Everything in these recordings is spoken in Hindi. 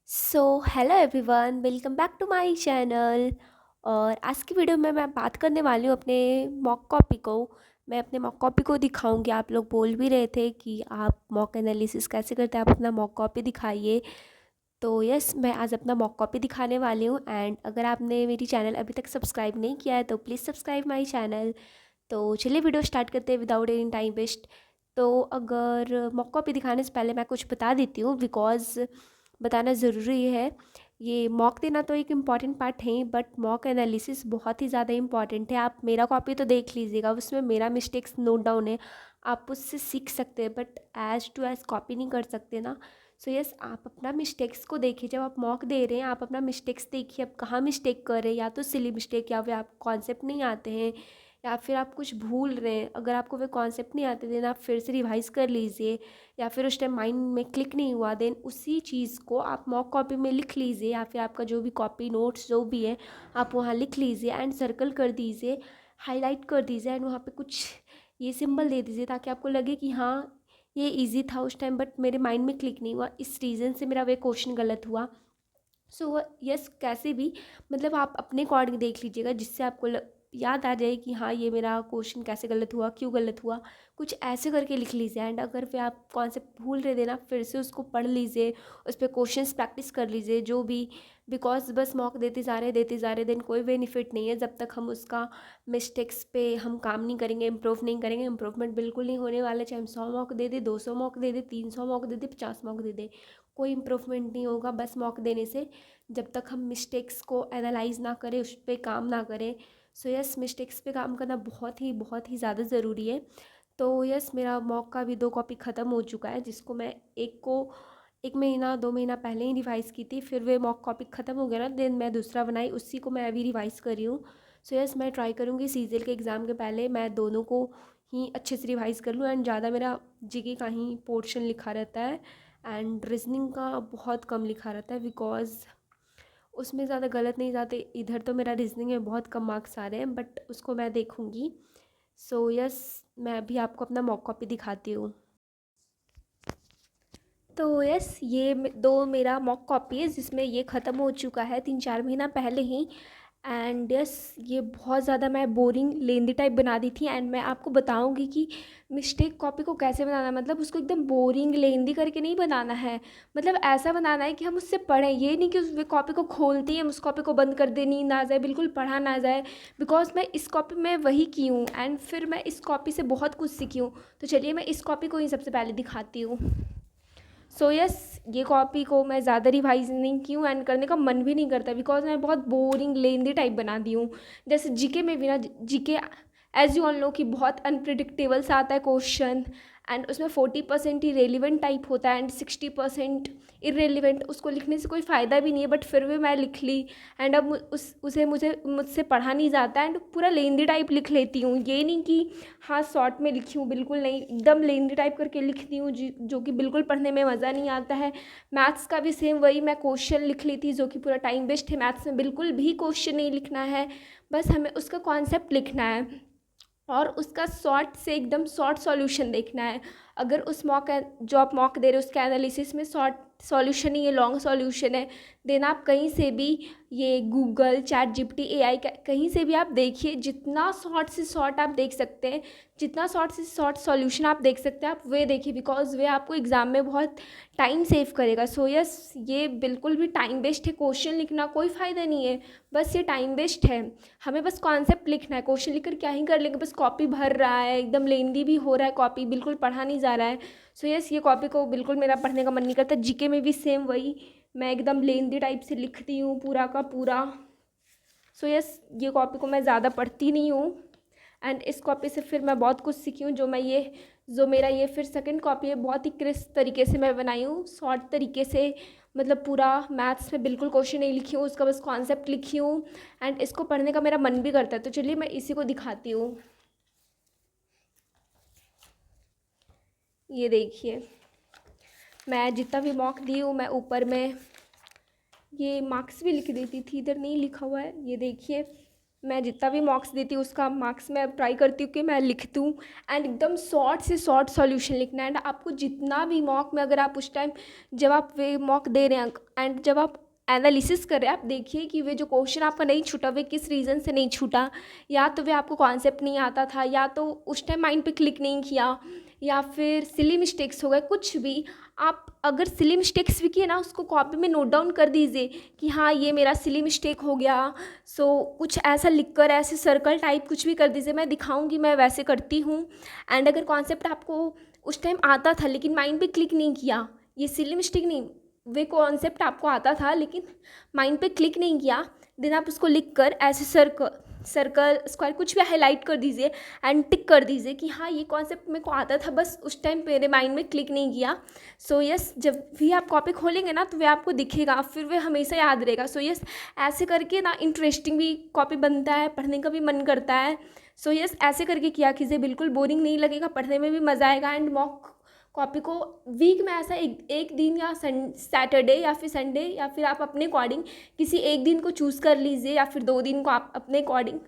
So hello everyone, welcome back to my channel. और आज की वीडियो में मैं बात करने वाली हूँ अपने मॉक कॉपी को। मैं अपने मॉक कॉपी को दिखाऊंगी। आप लोग बोल भी रहे थे कि आप मॉक एनालिसिस कैसे करते हैं, आप अपना मॉक कॉपी दिखाइए। तो यस, मैं आज अपना मॉक कॉपी दिखाने वाली हूँ। एंड अगर आपने मेरी चैनल अभी तक सब्सक्राइब नहीं किया है तो प्लीज़ सब्सक्राइब माई चैनल। तो चलिए वीडियो स्टार्ट करते हैं विदाउट एनी टाइम वेस्ट। तो अगर मॉक कॉपी दिखाने से पहले मैं कुछ बता देती हूँ, बिकॉज़ बताना ज़रूरी है। ये मॉक देना तो एक इम्पॉर्टेंट पार्ट है, बट मॉक एनालिसिस बहुत ही ज़्यादा इम्पॉर्टेंट है। आप मेरा कॉपी तो देख लीजिएगा, उसमें मेरा मिस्टेक्स नोट डाउन है। आप उससे सीख सकते हैं, but as to as copy नहीं कर सकते ना। सो यस, आप अपना मिस्टेक्स को देखिए। जब आप मॉक दे रहे हैं, आप अपना मिस्टेक्स देखिए, आप कहाँ मिस्टेक कर रहे हैं। या तो सिली मिस्टेक, या फिर आप कॉन्सेप्ट नहीं आते हैं, या फिर आप कुछ भूल रहे हैं। अगर आपको वे कॉन्सेप्ट नहीं आते देन आप फिर से रिवाइज़ कर लीजिए। या फिर उस टाइम माइंड में क्लिक नहीं हुआ देन उसी चीज़ को आप मॉक कॉपी में लिख लीजिए, या फिर आपका जो भी कॉपी नोट्स जो भी है आप वहाँ लिख लीजिए एंड सर्कल कर दीजिए, हाईलाइट कर दीजिए एंड वहाँ पे कुछ ये सिंबल दे दीजिए, ताकि आपको लगे कि हाँ ये इजी था उस टाइम, बट मेरे माइंड में क्लिक नहीं हुआ, इस रीज़न से मेरा वे क्वेश्चन गलत हुआ। सो यस, कैसे भी मतलब आप अपने अकॉर्डिंग देख लीजिएगा, जिससे आपको याद आ जाए कि हाँ ये मेरा क्वेश्चन कैसे गलत हुआ, क्यों गलत हुआ। कुछ ऐसे करके लिख लीजिए। एंड अगर फिर आप कॉन्सेप्ट भूल रहे देना, फिर से उसको पढ़ लीजिए, उस पर क्वेश्चंस प्रैक्टिस कर लीजिए जो भी। बिकॉज बस मॉक देते जा रहे देन कोई बेनिफिट नहीं है, जब तक हम उसका मिस्टेक्स पे हम काम नहीं करेंगे, इम्प्रूव नहीं करेंगे। इम्प्रूवमेंट बिल्कुल नहीं होने वाला, चाहे हम 100 मॉक दे दे, 200 मॉक दे दे, 300 मॉक दे दे, 50 मॉक दे दे, कोई इम्प्रूवमेंट नहीं होगा बस मॉक देने से, जब तक हम मिस्टेक्स को एनालाइज ना करें, उस पर काम ना करें। सो यस, मिस्टेक्स पे काम करना बहुत ही ज़्यादा ज़रूरी है। तो यस, मेरा मॉक का भी 2 कॉपी ख़त्म हो चुका है, जिसको मैं एक को 1 महीना 2 महीना पहले ही रिवाइज़ की थी। फिर वे मॉक कॉपी ख़त्म हो गया ना, देन मैं दूसरा बनाई, उसी को मैं अभी रिवाइज़ कर रही हूँ। सो यस, मैं ट्राई करूँगी सीजीएल के एग्ज़ाम के पहले मैं दोनों को ही अच्छे से रिवाइज़ कर लूँ। एंड ज़्यादा मेरा जीके का ही पोर्शन लिखा रहता है, एंड रीजनिंग का बहुत कम लिखा रहता है, बिकॉज उसमें ज़्यादा गलत नहीं जाते। इधर तो मेरा रीजनिंग में बहुत कम मार्क्स आ रहे हैं, बट उसको मैं देखूँगी। सो यस, मैं अभी आपको अपना मॉक कॉपी दिखाती हूँ। तो यस, ये दो मेरा मॉक कॉपी है, जिसमें ये ख़त्म हो चुका है 3-4 महीना पहले ही। एंड यस, ये बहुत ज़्यादा मैं बोरिंग लेंदी टाइप बना दी थी। एंड मैं आपको बताऊंगी कि मिस्टेक कॉपी को कैसे बनाना है। मतलब उसको एकदम बोरिंग लेंदी करके नहीं बनाना है, मतलब ऐसा बनाना है कि हम उससे पढ़ें। ये नहीं कि उस कॉपी को खोलते ही हम उस कॉपी को बंद कर दे, नींद आ जाए, बिल्कुल पढ़ा ना जाए। बिकॉज मैं इस कॉपी में वही की हूँ, एंड फिर मैं इस कॉपी से बहुत कुछ सीखी हूँ। तो चलिए मैं इस कॉपी को ही सबसे पहले दिखाती हूँ। सो यस, ये कॉपी को मैं ज़्यादा रिवाइज नहीं की हूँ, एंड करने का मन भी नहीं करता, बिकॉज मैं बहुत बोरिंग लेंदी टाइप बना दी हूँ। जैसे जीके में भी ना, GK as you all know कि बहुत अनप्रिडिक्टेबल सा आता है क्वेश्चन, एंड उसमें 40% ही रेलिवेंट टाइप होता है एंड 60% इरेलीवेंट। उसको लिखने से कोई फ़ायदा भी नहीं है, बट फिर भी मैं लिख ली। एंड अब उसे मुझसे पढ़ा नहीं जाता, एंड पूरा लेंदी टाइप लिख लेती हूँ। ये नहीं कि हाँ शॉर्ट में लिखी हूँ, बिल्कुल नहीं, एकदम लेंदी टाइप करके लिखती हूँ जो कि बिल्कुल पढ़ने में मज़ा नहीं आता है। मैथ्स का भी सेम वही, मैं क्वेश्चन लिख ली थी जो कि पूरा टाइम वेस्ट है। मैथ्स में बिल्कुल भी क्वेश्चन नहीं लिखना है, बस हमें उसका कॉन्सेप्ट लिखना है और उसका शॉर्ट से एकदम शॉर्ट सॉल्यूशन देखना है। अगर उस मॉक जो आप मॉक दे रहे हो उसके एनालिसिस में शॉर्ट सॉल्यूशन ही ये लॉन्ग सॉल्यूशन है, देन आप कहीं से भी ये गूगल चैट जीपीटी एआई कहीं से भी आप देखिए, जितना शॉर्ट से शॉर्ट आप देख सकते हैं, जितना शॉर्ट से शॉर्ट सॉल्यूशन आप देख सकते हैं आप वे देखिए, बिकॉज वे आपको एग्ज़ाम में बहुत टाइम सेव करेगा। सो यस, ये बिल्कुल भी टाइम वेस्ट है, क्वेश्चन लिखना कोई फ़ायदा नहीं है, बस ये टाइम वेस्ट है। हमें बस कॉन्सेप्ट लिखना है, क्वेश्चन लिखकर क्या ही कर लेंगे, बस कॉपी भर रहा है, एकदम लेंदी भी हो रहा है कॉपी, बिल्कुल पढ़ा नहीं जा रहा है। सो यस, ये कॉपी को बिल्कुल मेरा पढ़ने का मन नहीं करता। जीके में भी सेम वही, मैं एकदम लेंदी टाइप से लिखती हूँ पूरा का पूरा। सो यस, ये कॉपी को मैं ज़्यादा पढ़ती नहीं हूँ, एंड इस कॉपी से फिर मैं बहुत कुछ सीखी हूँ। जो मेरा ये फिर सेकंड कॉपी है, बहुत ही क्रिस्प तरीके से मैं बनाई हूँ, शॉर्ट तरीके से। मतलब पूरा मैथ्स में बिल्कुल क्वेश्चन नहीं लिखी हूँ, उसका बस कॉन्सेप्ट लिखी हूँ, एंड इसको पढ़ने का मेरा मन भी करता है। तो चलिए मैं इसी को दिखाती हूँ। ये देखिए, मैं जितना भी मॉक दी हूँ, मैं ऊपर में ये मार्क्स भी लिख देती थी, इधर नहीं लिखा हुआ है, ये देखिए मैं जितना भी मॉक्स देती हूँ उसका मार्क्स मैं ट्राई करती हूँ कि मैं लिख दूँ एंड एकदम शॉर्ट से शॉर्ट सॉल्यूशन लिखना है। एंड आपको जितना भी मॉक में, अगर आप उस टाइम जब आप वे मॉक दे रहे हैं एंड जब आप एनालिसिस कर रहे हैं, आप देखिए कि वे जो क्वेश्चन आपका नहीं छूटा वे किस रीज़न से नहीं छूटा। या तो वे आपको कॉन्सेप्ट नहीं आता था, या तो उस टाइम माइंड पे क्लिक नहीं किया, या फिर सिली मिस्टेक्स हो गए, कुछ भी। आप अगर सिली मिस्टेक्स भी किए ना, उसको कॉपी में नोट डाउन कर दीजिए कि हाँ ये मेरा सिली मिस्टेक हो गया। सो कुछ ऐसा लिख कर ऐसे सर्कल टाइप कुछ भी कर दीजिए, मैं दिखाऊंगी मैं वैसे करती हूँ। एंड अगर कॉन्सेप्ट आपको उस टाइम आता था लेकिन माइंड पे क्लिक नहीं किया, ये सिली मिस्टेक नहीं, वे कॉन्सेप्ट आपको आता था लेकिन माइंड पे क्लिक नहीं किया, देन आप उसको लिख कर ऐसे सर्कल सर्कल स्क्वायर कुछ भी हाईलाइट कर दीजिए एंड टिक कर दीजिए कि हाँ ये कॉन्सेप्ट मेरे को आता था, बस उस टाइम मेरे माइंड में क्लिक नहीं किया। सो यस, जब भी आप कॉपी खोलेंगे ना तो वे आपको दिखेगा, फिर वे हमेशा याद रहेगा। सो यस, ऐसे करके ना इंटरेस्टिंग भी कॉपी बनता है, पढ़ने का भी मन करता है। सो यस, ऐसे करके किया कीजिए, बिल्कुल बोरिंग नहीं लगेगा, पढ़ने में भी मज़ा आएगा। एंड मॉक कॉपी को वीक में ऐसा एक दिन या सैटरडे या फिर संडे, या फिर आप अपने अकॉर्डिंग किसी एक दिन को चूज़ कर लीजिए, या फिर 2 दिन को आप अपने अकॉर्डिंग,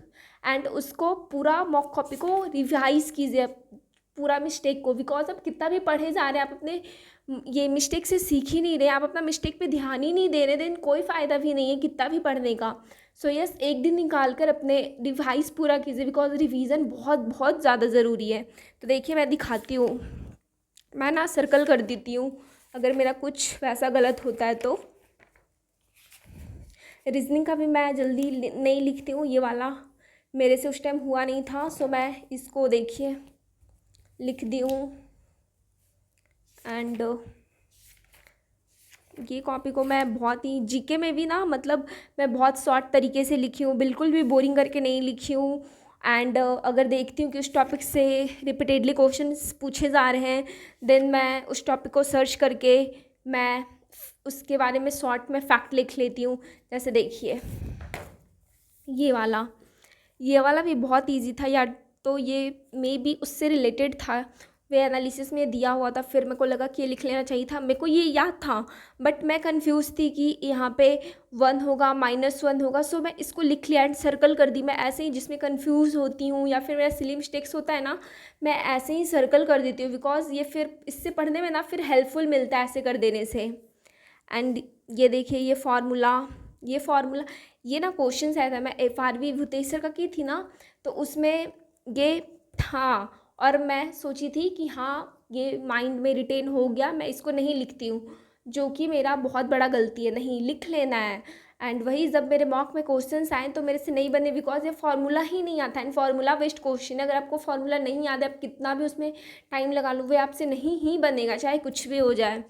एंड उसको पूरा मॉक कॉपी को रिवाइज कीजिए, पूरा मिस्टेक को। बिकॉज आप कितना भी पढ़े जा रहे हैं, आप अपने ये मिस्टेक से सीख ही नहीं रहे, आप अपना मिस्टेक पे ध्यान ही नहीं दे रहे, देन कोई फ़ायदा भी नहीं है कितना भी पढ़ने का। सो यस, एक दिन निकाल कर अपने रिवाइज पूरा कीजिए, बिकॉज रिवीजन बहुत बहुत ज़्यादा ज़रूरी है। तो देखिए मैं दिखाती हूँ, मैं ना सर्कल कर देती हूँ अगर मेरा कुछ वैसा गलत होता है तो। रीजनिंग का भी मैं जल्दी नहीं लिखती हूँ, ये वाला मेरे से उस टाइम हुआ नहीं था, सो मैं इसको देखिए लिख दी हूँ। एंड ये कॉपी को मैं बहुत ही जीके में भी ना, मतलब मैं बहुत शॉर्ट तरीके से लिखी हूँ, बिल्कुल भी बोरिंग करके नहीं लिखी हूँ। एंड अगर देखती हूँ कि उस टॉपिक से रिपीटेडली क्वेश्चंस पूछे जा रहे हैं, देन मैं उस टॉपिक को सर्च करके मैं उसके बारे में शॉर्ट में फैक्ट लिख लेती हूँ। जैसे देखिए ये वाला भी बहुत इजी था, या तो ये मे बी उससे रिलेटेड था, वे एनालिसिस में दिया हुआ था, फिर मेरे को लगा कि ये लिख लेना चाहिए था। मेरे को ये याद था बट मैं कंफ्यूज थी कि यहाँ पे 1 होगा -1 होगा, सो मैं इसको लिख लिया एंड सर्कल कर दी। मैं ऐसे ही जिसमें कंफ्यूज होती हूँ या फिर मेरा सिली मिस्टेक्स होता है ना, मैं ऐसे ही सर्कल कर देती हूँ, बिकॉज ये फिर इससे पढ़ने में ना फिर हेल्पफुल मिलता है ऐसे कर देने से। एंड ये देखिए ये फार्मूला ये ना क्वेश्चन आया था, मैं FRV भूतेश्वर का की थी ना, तो उसमें ये था, और मैं सोची थी कि हाँ ये माइंड में रिटेन हो गया, मैं इसको नहीं लिखती हूँ, जो कि मेरा बहुत बड़ा गलती है, नहीं लिख लेना है। एंड वही जब मेरे मॉक में क्वेश्चंस आए तो मेरे से नहीं बने, बिकॉज ये फार्मूला ही नहीं आता। एंड फार्मूला बेस्ड क्वेश्चन है, अगर आपको फार्मूला नहीं याद है, आप कितना भी उसमें टाइम लगा लो, वे आपसे नहीं ही बनेगा, चाहे कुछ भी हो जाए।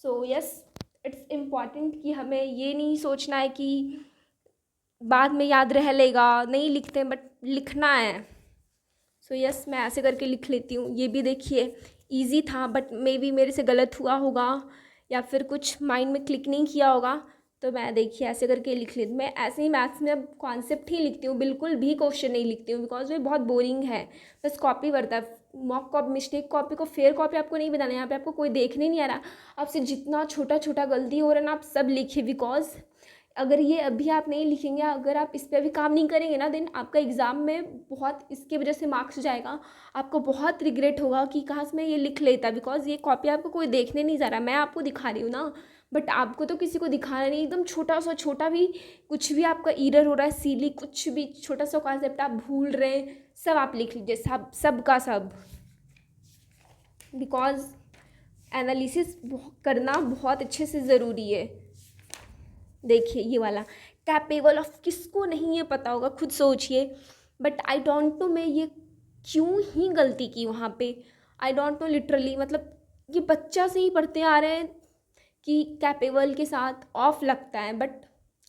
सो यस, इट्स इम्पॉर्टेंट कि हमें ये नहीं सोचना है कि बाद में याद रह लेगा, नहीं लिखते बट लिखना है। सो यस, मैं ऐसे करके लिख लेती हूँ। ये भी देखिए इजी था, बट मे बी मेरे से गलत हुआ होगा या फिर कुछ माइंड में क्लिक नहीं किया होगा, तो मैं देखिए ऐसे करके लिख लेती हूँ। मैं ऐसे ही मैथ्स में अब कॉन्सेप्ट ही लिखती हूँ, बिल्कुल भी क्वेश्चन नहीं लिखती हूँ, बिकॉज वे बहुत बोरिंग है, बस कॉपी करता है। मॉक कॉपी मिस्टेक कॉपी को फेयर कॉपी आपको नहीं बनाना है, यहाँ पे आपको कोई देखने नहीं आ रहा, आपसे जितना छोटा छोटा गलती हो रहा है ना आप सब लिखिए। बिकॉज अगर ये अभी आप नहीं लिखेंगे, अगर आप इस पर अभी काम नहीं करेंगे ना, देन आपका एग्ज़ाम में बहुत इसकी वजह से मार्क्स जाएगा, आपको बहुत रिग्रेट होगा कि काश मैं ये लिख लेता। बिकॉज ये कॉपी आपको कोई देखने नहीं जा रहा, मैं आपको दिखा रही हूँ ना, बट आपको तो किसी को दिखाना नहीं। एकदम छोटा सा छोटा भी कुछ भी आपका एरर हो रहा है, सीली कुछ भी छोटा सा कॉन्सेप्ट आप भूल रहे हैं, सब आप लिख लीजिए, सब सब का सब। बिकॉज एनालिसिस करना बहुत अच्छे से ज़रूरी है। देखिए ये वाला कैपेबल ऑफ, किसको नहीं ये पता होगा, खुद सोचिए। बट आई डोंट नो मैं ये क्यों ही गलती की वहाँ पे, आई डोंट नो लिटरली। मतलब ये बच्चा से ही पढ़ते आ रहे हैं कि कैपेबल के साथ ऑफ लगता है, बट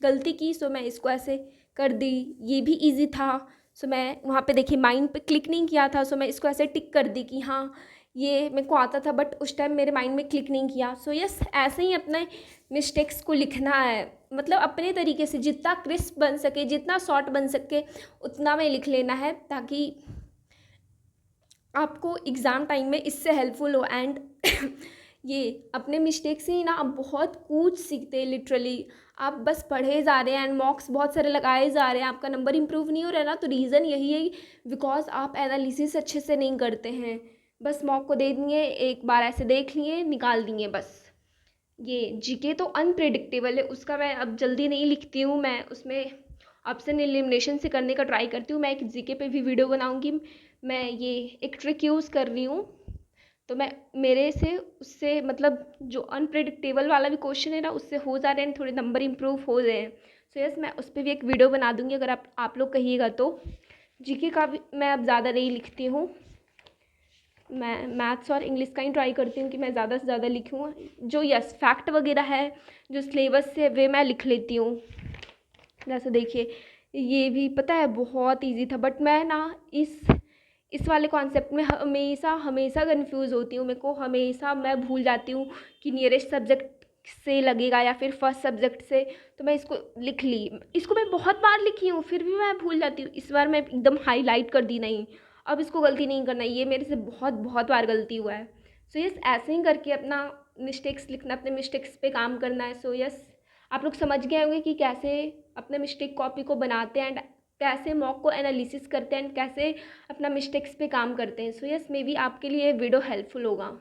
गलती की, सो मैं इसको ऐसे कर दी। ये भी इजी था, सो मैं वहाँ पे देखिए माइंड पे क्लिक नहीं किया था, सो मैं इसको ऐसे टिक कर दी कि हाँ ये मेरे को आता था, बट उस टाइम मेरे माइंड में क्लिक नहीं किया। सो यस, ऐसे ही अपने मिस्टेक्स को लिखना है, मतलब अपने तरीके से जितना क्रिस्प बन सके, जितना शॉर्ट बन सके उतना में लिख लेना है, ताकि आपको एग्ज़ाम टाइम में इससे हेल्पफुल हो। एंड ये अपने मिस्टेक से ही ना आप बहुत कुछ सीखते हैं लिटरली। आप बस पढ़े जा रहे हैं एंड मॉक्स बहुत सारे लगाए जा रहे हैं, आपका नंबर इम्प्रूव नहीं हो रहा है ना, तो रीज़न यही है बिकॉज आप एनालिसिस अच्छे से नहीं करते हैं। बस मॉक को दे दिए, एक बार ऐसे देख लिए, निकाल दिए बस। ये जीके तो अनप्रिडिक्टेबल है, उसका मैं अब जल्दी नहीं लिखती हूँ, मैं उसमें ऑप्शन एलिमिनेशन से करने का ट्राई करती हूँ। मैं एक जीके पे भी वीडियो बनाऊँगी। मैं ये एक ट्रिक यूज़ कर रही हूँ, तो मैं मेरे से उससे मतलब जो अनप्रिडिक्टेबल वाला भी क्वेश्चन है ना, उससे हो जा रहे हैं, थोड़े नंबर इम्प्रूव हो रहे हैं। सो यस, मैं उस पर भी एक वीडियो बना दूँगी अगर आप लोग कहिएगा तो। जीके का भी मैं अब ज़्यादा नहीं लिखती हूँ, मैं मैथ्स और इंग्लिश का ही ट्राई करती हूँ कि मैं ज़्यादा से ज़्यादा लिखूँ। जो यस फैक्ट वगैरह है, जो सिलेबस से वे मैं लिख लेती हूँ। जैसे देखिए, ये भी पता है बहुत इजी था, बट मैं ना इस वाले कॉन्सेप्ट में हमेशा हमेशा कंफ्यूज होती हूँ। मेरे को हमेशा मैं भूल जाती हूँ कि नियरेस्ट सब्जेक्ट से लगेगा या फिर फर्स्ट सब्जेक्ट से। तो मैं इसको लिख ली, इसको मैं बहुत बार लिखी हूँ, फिर भी मैं भूल जाती हूँ। इस बार मैं एकदम हाईलाइट कर दी, नहीं अब इसको गलती नहीं करना, ये मेरे से बहुत बहुत बार गलती हुआ है। सो यस, ऐसे ही करके अपना मिस्टेक्स लिखना, अपने मिस्टेक्स पे काम करना है। सो यस, आप लोग समझ गए होंगे कि कैसे अपने मिस्टेक कॉपी को बनाते हैं एंड कैसे मॉक को एनालिसिस करते हैं एंड कैसे अपना मिस्टेक्स पे काम करते हैं। सो यस, मे बी आपके लिए वीडियो हेल्पफुल होगा।